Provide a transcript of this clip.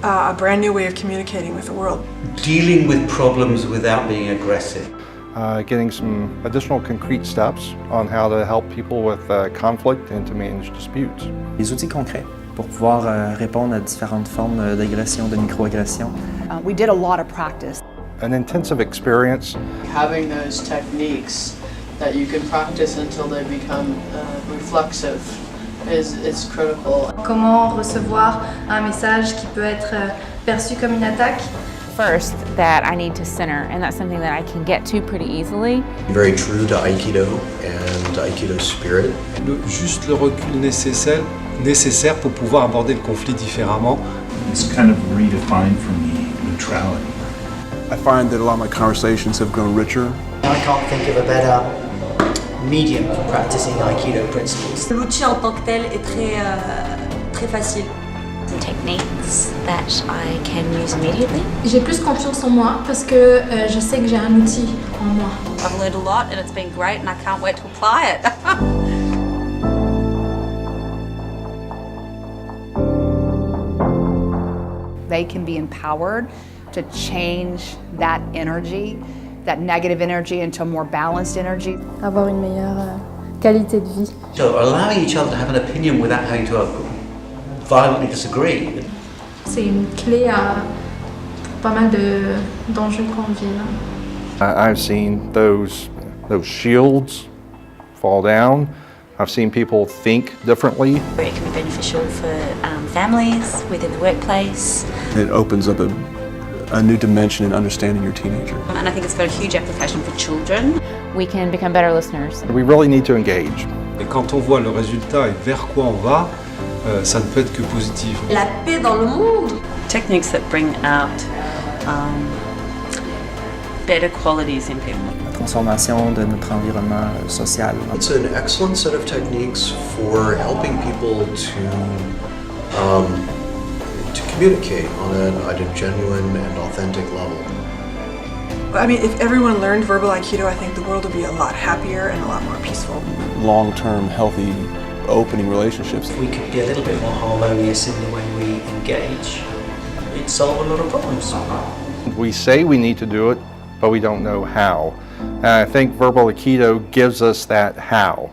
a brand new way of communicating with the world. Dealing with problems without being aggressive. Getting some additional concrete steps on how to help people with conflict and to manage disputes. Des outils concrets pour pouvoir répondre à différentes formes d'agression, de microagression. We did a lot of practice. An intensive experience. Having those techniques that you can practice until they become reflexive is critical. Comment recevoir un message qui peut être perçu comme une attaque? First, that I need to center, and that's something that I can get to pretty easily. Very true to Aikido and Aikido's spirit. Juste le recul nécessaire pour pouvoir aborder le conflit différemment. It's kind of redefined for me neutrality. I find that a lot of my conversations have grown richer. I can't think of a better medium for practicing Aikido principles. L'outil en tant que tel est très facile. Some techniques that I can use immediately. J'ai plus confiance en moi parce que je sais que j'ai un outil en moi. I've learned a lot and it's been great and I can't wait to apply it. They can be empowered to change that energy, that negative energy, into a more balanced energy. Avoir une meilleure qualité de vie. So allowing each other to have an opinion without having to violently disagree. C'est une clé à pas mal d'enjeux qu'on vit là. I've seen those shields fall down. I've seen people think differently. It can be beneficial for families within the workplace. It opens up a new dimension in understanding your teenager. And I think it's got a huge application for children. We can become better listeners. We really need to engage. Et quand on voit le résultat et vers quoi on va, ça ne peut être que positif. La paix dans le monde. Techniques that bring out better qualities in people. La transformation de notre environnement social. It's an excellent set of techniques for helping people to communicate on a genuine and authentic level. I mean, if everyone learned verbal Aikido, I think the world would be a lot happier and a lot more peaceful. Long-term, healthy, opening relationships. If we could be a little bit more harmonious in the way we engage, it'd solve a lot of problems. We say we need to do it, but we don't know how. And I think verbal Aikido gives us that how.